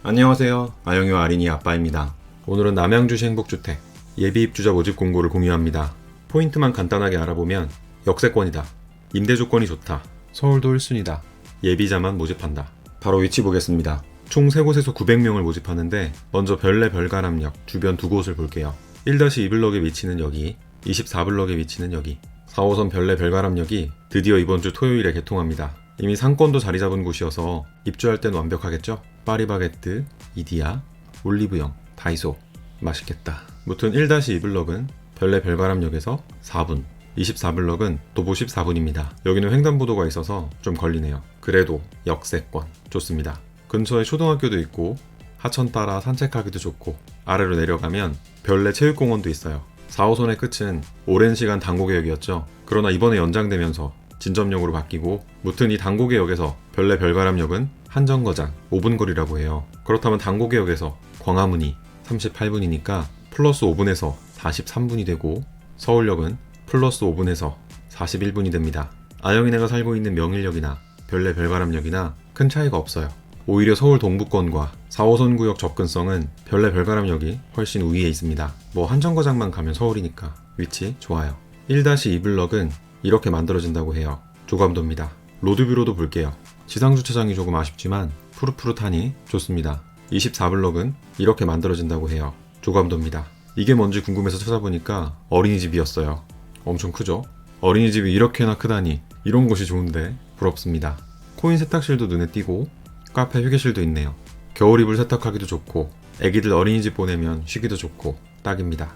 안녕하세요. 아영이와 아린이 아빠입니다. 오늘은 남양주시 행복주택 예비입주자 모집 공고를 공유합니다. 포인트만 간단하게 알아보면 역세권이다, 임대 조건이 좋다, 서울도 1순위다, 예비자만 모집한다. 바로 위치 보겠습니다. 총 3곳에서 900명을 모집하는데 먼저 별내 별가람역 주변 2곳을 볼게요. 1-2블럭의 위치는 여기, 24블럭의 위치는 여기. 4호선 별내 별가람역이 드디어 이번 주 토요일에 개통합니다. 이미 상권도 자리 잡은 곳이어서 입주할 땐 완벽하겠죠? 파리바게뜨, 이디야, 올리브영, 다이소. 맛있겠다. 무튼 1-2블럭은 별내 별가람역에서 4분, 24블럭은 도보 14분입니다. 여기는 횡단보도가 있어서 좀 걸리네요. 그래도 역세권 좋습니다. 근처에 초등학교도 있고 하천 따라 산책하기도 좋고 아래로 내려가면 별내 체육공원도 있어요. 4호선의 끝은 오랜 시간 당고개역이었죠. 그러나 이번에 연장되면서 진점역으로 바뀌고 무튼 이 당고개역에서 별내 별가람역은 한정거장 5분 거리라고 해요. 그렇다면 당고개역에서 광화문이 38분이니까 플러스 5분에서 43분이 되고 서울역은 플러스 5분에서 41분이 됩니다. 아영이네가 살고 있는 명일역이나 별내 별가람역이나 큰 차이가 없어요. 오히려 서울 동부권과 4호선 구역 접근성은 별내 별가람역이 훨씬 우위에 있습니다. 뭐 한정거장만 가면 서울이니까 위치 좋아요. 1-2블럭은 이렇게 만들어진다고 해요. 조감도입니다. 로드뷰로도 볼게요. 지상주차장이 조금 아쉽지만 푸릇푸릇하니 좋습니다. 24블럭은 이렇게 만들어진다고 해요. 조감도입니다. 이게 뭔지 궁금해서 찾아보니까 어린이집이었어요. 엄청 크죠? 어린이집이 이렇게나 크다니 이런 곳이 좋은데 부럽습니다. 코인 세탁실도 눈에 띄고 카페 휴게실도 있네요. 겨울 이불 세탁하기도 좋고 애기들 어린이집 보내면 쉬기도 좋고 딱입니다.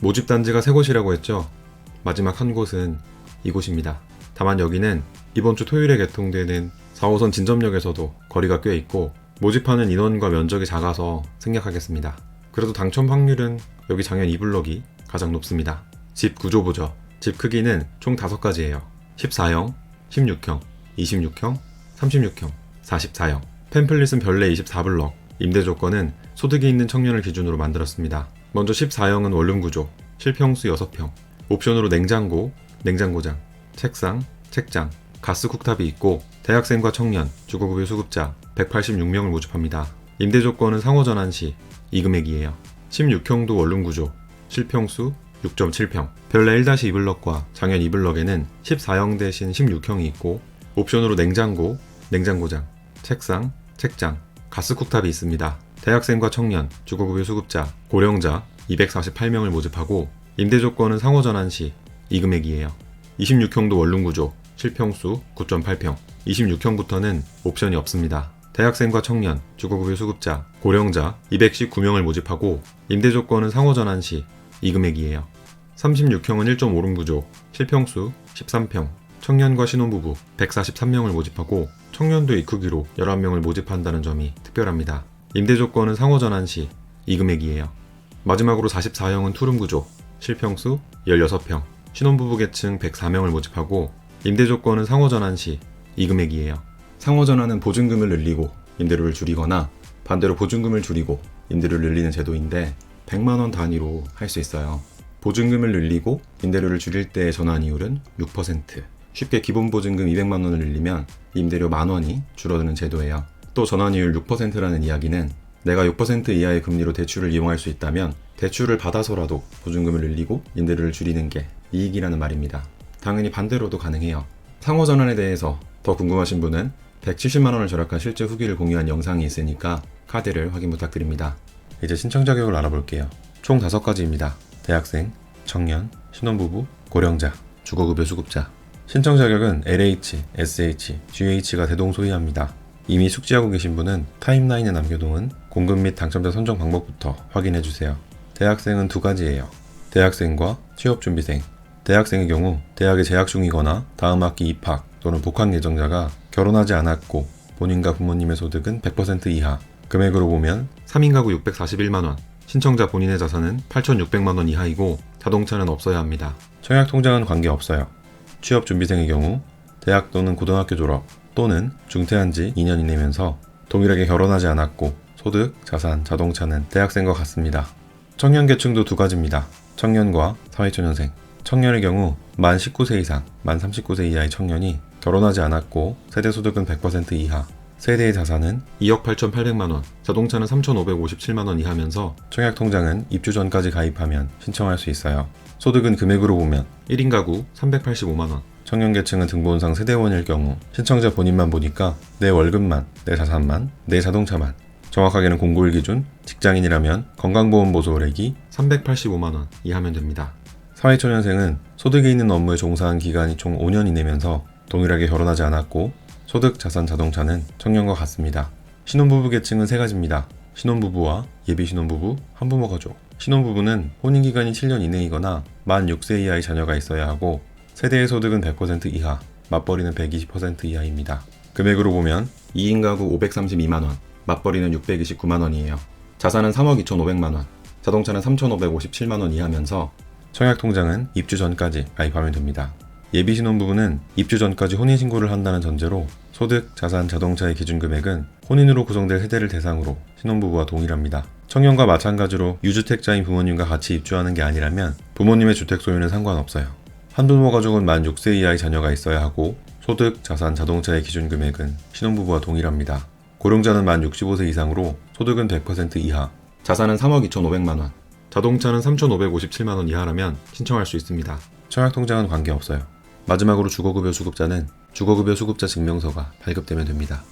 모집 단지가 3곳이라고 했죠? 마지막 한 곳은 이곳입니다. 다만 여기는 이번 주 토요일에 개통되는 4호선 진점역에서도 거리가 꽤 있고 모집하는 인원과 면적이 작아서 생략하겠습니다. 그래도 당첨 확률은 여기 장현 2블럭이 가장 높습니다. 집 구조 보죠. 집 크기는 총 5가지예요. 14형, 16형, 26형, 36형, 44형. 팸플릿은 별내 24블럭. 임대 조건은 소득이 있는 청년을 기준으로 만들었습니다. 먼저 14형은 원룸 구조, 실평수 6평. 옵션으로 냉장고, 냉장고장, 책상, 책장, 가스 쿡탑이 있고 대학생과 청년, 주거급여 수급자 186명을 모집합니다. 임대 조건은 상호 전환 시 이 금액이에요. 16형도 원룸 구조, 실평수 6.7평. 별내 1-2블럭과 장현 2블럭에는 14형 대신 16형이 있고 옵션으로 냉장고, 냉장고장, 책상, 책장, 가스 쿡탑이 있습니다. 대학생과 청년, 주거급여 수급자, 고령자 248명을 모집하고 임대 조건은 상호 전환 시 이 금액이에요. 26형도 원룸 구조, 실평수 9.8평. 26형부터는 옵션이 없습니다. 대학생과 청년, 주거급여 수급자, 고령자 219명을 모집하고 임대 조건은 상호 전환 시 이 금액이에요. 36형은 1.5룸 구조, 실평수 13평. 청년과 신혼부부 143명을 모집하고 청년도 입크기로 11명을 모집한다는 점이 특별합니다. 임대 조건은 상호 전환 시 이 금액이에요. 마지막으로 44형은 투룸 구조, 실평수 16평. 신혼부부 계층 104명을 모집하고 임대 조건은 상호 전환 시 이 금액이에요. 상호 전환은 보증금을 늘리고 임대료를 줄이거나 반대로 보증금을 줄이고 임대료를 늘리는 제도인데 100만원 단위로 할 수 있어요. 보증금을 늘리고 임대료를 줄일 때의 전환이율은 6%. 쉽게 기본 보증금 200만원을 늘리면 임대료 만원이 줄어드는 제도예요. 또 전환이율 6%라는 이야기는 내가 6% 이하의 금리로 대출을 이용할 수 있다면 대출을 받아서라도 보증금을 늘리고 임대료를 줄이는 게 이익이라는 말입니다. 당연히 반대로도 가능해요. 상호 전환에 대해서 더 궁금하신 분은 170만원을 절약한 실제 후기를 공유한 영상이 있으니까 카드를 확인 부탁드립니다. 이제 신청 자격을 알아볼게요. 총 5가지입니다. 대학생, 청년, 신혼부부, 고령자, 주거급여 수급자. 신청 자격은 LH, SH, GH가 대동소이합니다. 이미 숙지하고 계신 분은 타임라인에 남겨놓은 공급 및 당첨자 선정 방법부터 확인해주세요. 대학생은 2가지예요. 대학생과 취업준비생. 대학생의 경우 대학에 재학 중이거나 다음 학기 입학 또는 복학 예정자가 결혼하지 않았고 본인과 부모님의 소득은 100% 이하. 금액으로 보면 3인 가구 641만원, 신청자 본인의 자산은 8,600만원 이하이고 자동차는 없어야 합니다. 청약통장은 관계없어요. 취업준비생의 경우 대학 또는 고등학교 졸업 또는 중퇴한 지 2년 이내면서 동일하게 결혼하지 않았고 소득, 자산, 자동차는 대학생과 같습니다. 청년 계층도 2가지입니다. 청년과 사회초년생. 청년의 경우 만 19세 이상, 만 39세 이하의 청년이 결혼하지 않았고 세대소득은 100% 이하, 세대의 자산은 2억 8,800만원, 자동차는 3,557만원 이하면서 청약통장은 입주 전까지 가입하면 신청할 수 있어요. 소득은 금액으로 보면 1인 가구 385만원, 청년계층은 등본상 세대원일 경우 신청자 본인만 보니까 내 월급만, 내 자산만, 내 자동차만, 정확하게는 공고일 기준 직장인이라면 건강보험보조월액이 385만원 이하면 됩니다. 사회초년생은 소득이 있는 업무에 종사한 기간이 총 5년 이내면서 동일하게 결혼하지 않았고 소득, 자산, 자동차는 청년과 같습니다. 신혼부부 계층은 세 가지입니다. 신혼부부와 예비신혼부부, 한부모 가족. 신혼부부는 혼인기간이 7년 이내이거나 만 6세 이하의 자녀가 있어야 하고 세대의 소득은 100% 이하, 맞벌이는 120% 이하입니다. 금액으로 보면 2인 가구 532만원, 맞벌이는 629만원이에요. 자산은 3억 2,500만원, 자동차는 3,557만원 이하면서 청약통장은 입주 전까지 가입하면 됩니다. 예비신혼부부는 입주 전까지 혼인신고를 한다는 전제로 소득, 자산, 자동차의 기준금액은 혼인으로 구성될 세대를 대상으로 신혼부부와 동일합니다. 청년과 마찬가지로 유주택자인 부모님과 같이 입주하는 게 아니라면 부모님의 주택 소유는 상관없어요. 한부모 가족은 만 6세 이하의 자녀가 있어야 하고 소득, 자산, 자동차의 기준금액은 신혼부부와 동일합니다. 고령자는 만 65세 이상으로 소득은 100% 이하, 자산은 3억 2,500만원, 자동차는 3,557만원 이하라면 신청할 수 있습니다. 청약통장은 관계없어요. 마지막으로 주거급여 수급자는 주거급여 수급자 증명서가 발급되면 됩니다.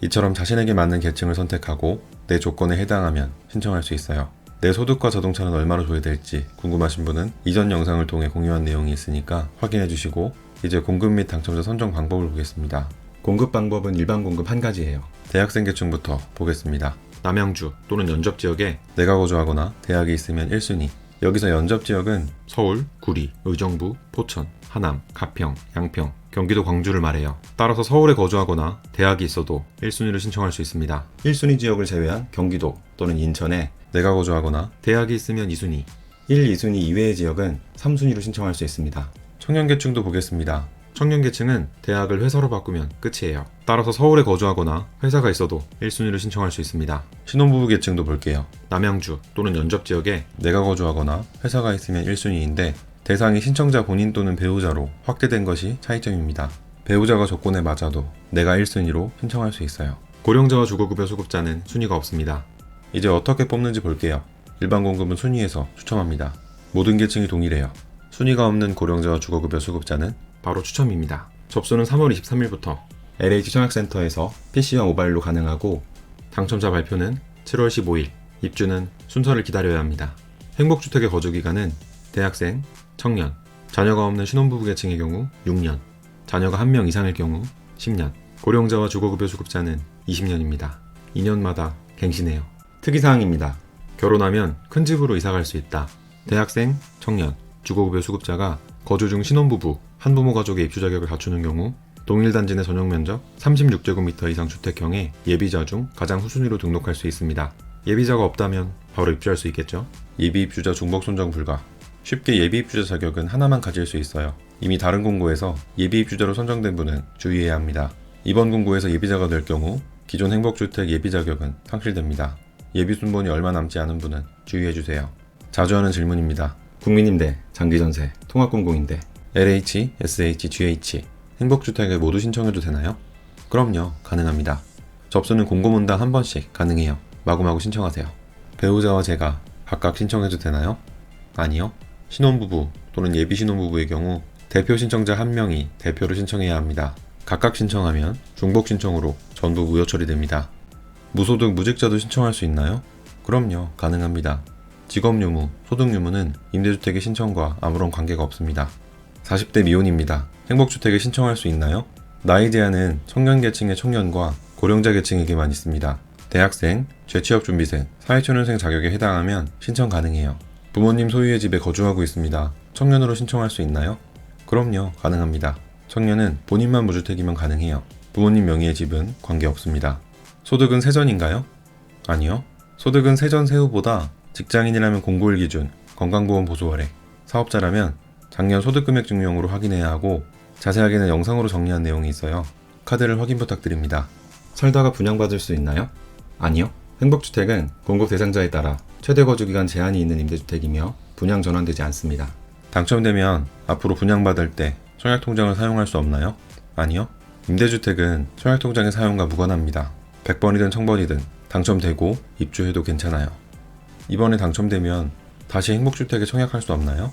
이처럼 자신에게 맞는 계층을 선택하고 내 조건에 해당하면 신청할 수 있어요. 내 소득과 자동차는 얼마로 줘야 될지 궁금하신 분은 이전 영상을 통해 공유한 내용이 있으니까 확인해 주시고 이제 공급 및 당첨자 선정 방법을 보겠습니다. 공급 방법은 일반 공급 한 가지예요. 대학생 계층부터 보겠습니다. 남양주 또는 연접지역에 내가 거주하거나 대학이 있으면 1순위. 여기서 연접지역은 서울, 구리, 의정부, 포천, 하남, 가평, 양평, 경기도 광주를 말해요. 따라서 서울에 거주하거나 대학이 있어도 1순위를 신청할 수 있습니다. 1순위 지역을 제외한 경기도 또는 인천에 내가 거주하거나 대학이 있으면 2순위, 1, 2순위 이외의 지역은 3순위로 신청할 수 있습니다. 청년계층도 보겠습니다. 청년계층은 대학을 회사로 바꾸면 끝이에요. 따라서 서울에 거주하거나 회사가 있어도 1순위를 신청할 수 있습니다. 신혼부부 계층도 볼게요. 남양주 또는 연접지역에 내가 거주하거나 회사가 있으면 1순위인데 대상이 신청자 본인 또는 배우자로 확대된 것이 차이점입니다. 배우자가 조건에 맞아도 내가 1순위로 신청할 수 있어요. 고령자와 주거급여 수급자는 순위가 없습니다. 이제 어떻게 뽑는지 볼게요. 일반 공급은 순위에서 추첨합니다. 모든 계층이 동일해요. 순위가 없는 고령자와 주거급여 수급자는 바로 추첨입니다. 접수는 3월 23일부터 LH 청약센터에서 PC와 모바일로 가능하고 당첨자 발표는 7월 15일, 입주는 순서를 기다려야 합니다. 행복주택의 거주기간은 대학생, 청년, 자녀가 없는 신혼부부 계층의 경우 6년, 자녀가 1명 이상일 경우 10년, 고령자와 주거급여 수급자는 20년입니다. 2년마다 갱신해요. 특이사항입니다. 결혼하면 큰 집으로 이사갈 수 있다. 대학생, 청년, 주거급여 수급자가 거주 중 신혼부부, 한부모 가족의 입주 자격을 갖추는 경우 동일 단지 내 전용 면적 36제곱미터 이상 주택형의 예비자 중 가장 후순위로 등록할 수 있습니다. 예비자가 없다면 바로 입주할 수 있겠죠? 예비 입주자 중복 선정 불가. 쉽게 예비 입주자 자격은 하나만 가질 수 있어요. 이미 다른 공고에서 예비 입주자로 선정된 분은 주의해야 합니다. 이번 공고에서 예비자가 될 경우 기존 행복주택 예비 자격은 상실됩니다. 예비 순번이 얼마 남지 않은 분은 주의해주세요. 자주 하는 질문입니다. 국민임대, 장기전세, 통합공공임대, LH, SH, GH 행복주택에 모두 신청해도 되나요? 그럼요, 가능합니다. 접수는 공고문당 한 번씩 가능해요. 마구마구 신청하세요. 배우자와 제가 각각 신청해도 되나요? 아니요. 신혼부부 또는 예비신혼부부의 경우 대표 신청자 1명이 대표로 신청해야 합니다. 각각 신청하면 중복 신청으로 전부 무효 처리됩니다. 무소득 무직자도 신청할 수 있나요? 그럼요, 가능합니다. 직업유무, 소득유무는 임대주택의 신청과 아무런 관계가 없습니다. 40대 미혼입니다. 행복주택에 신청할 수 있나요? 나이 제한은 청년계층의 청년과 고령자 계층에게만 있습니다. 대학생, 재취업준비생, 사회초년생 자격에 해당하면 신청 가능해요. 부모님 소유의 집에 거주하고 있습니다. 청년으로 신청할 수 있나요? 그럼요, 가능합니다. 청년은 본인만 무주택이면 가능해요. 부모님 명의의 집은 관계없습니다. 소득은 세전인가요? 아니요. 소득은 세전 세후보다 직장인이라면 공고일 기준, 건강보험 보조월액, 사업자라면 작년 소득금액 증명으로 확인해야 하고 자세하게는 영상으로 정리한 내용이 있어요. 카드를 확인 부탁드립니다. 살다가 분양받을 수 있나요? 아니요. 행복주택은 공급 대상자에 따라 최대 거주기간 제한이 있는 임대주택이며 분양 전환되지 않습니다. 당첨되면 앞으로 분양받을 때 청약통장을 사용할 수 없나요? 아니요. 임대주택은 청약통장의 사용과 무관합니다. 100번이든 1000번이든 당첨되고 입주해도 괜찮아요. 이번에 당첨되면 다시 행복주택에 청약할 수 없나요?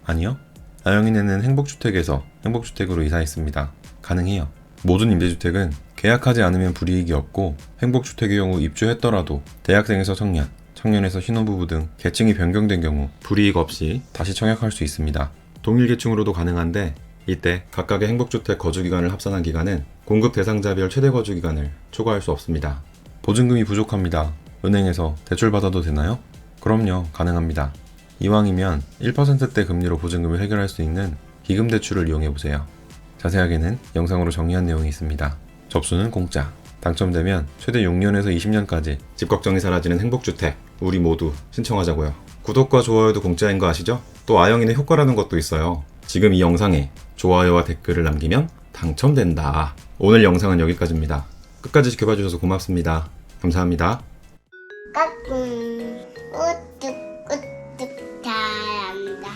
아니요. 아영이네는 행복주택에서 행복주택으로 이사했습니다. 가능해요. 모든 임대주택은 계약하지 않으면 불이익이 없고 행복주택의 경우 입주했더라도 대학생에서 청년, 청년에서 신혼부부 등 계층이 변경된 경우 불이익 없이 다시 청약할 수 있습니다. 동일 계층으로도 가능한데 이때 각각의 행복주택 거주기간을 합산한 기간은 공급 대상자별 최대 거주기간을 초과할 수 없습니다. 보증금이 부족합니다. 은행에서 대출받아도 되나요? 그럼요, 가능합니다. 이왕이면 1%대 금리로 보증금을 해결할 수 있는 기금대출을 이용해보세요. 자세하게는 영상으로 정리한 내용이 있습니다. 접수는 공짜. 당첨되면 최대 6년에서 20년까지 집 걱정이 사라지는 행복주택, 우리 모두 신청하자고요. 구독과 좋아요도 공짜인 거 아시죠? 또 아영이네 효과라는 것도 있어요. 지금 이 영상에 좋아요와 댓글을 남기면 당첨된다. 오늘 영상은 여기까지입니다. 끝까지 지켜봐주셔서 고맙습니다. 감사합니다. 까꿍 우뚝 우뚝 잘한다.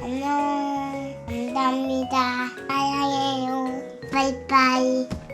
안녕 감사합니다. 사랑해요. 바이바이.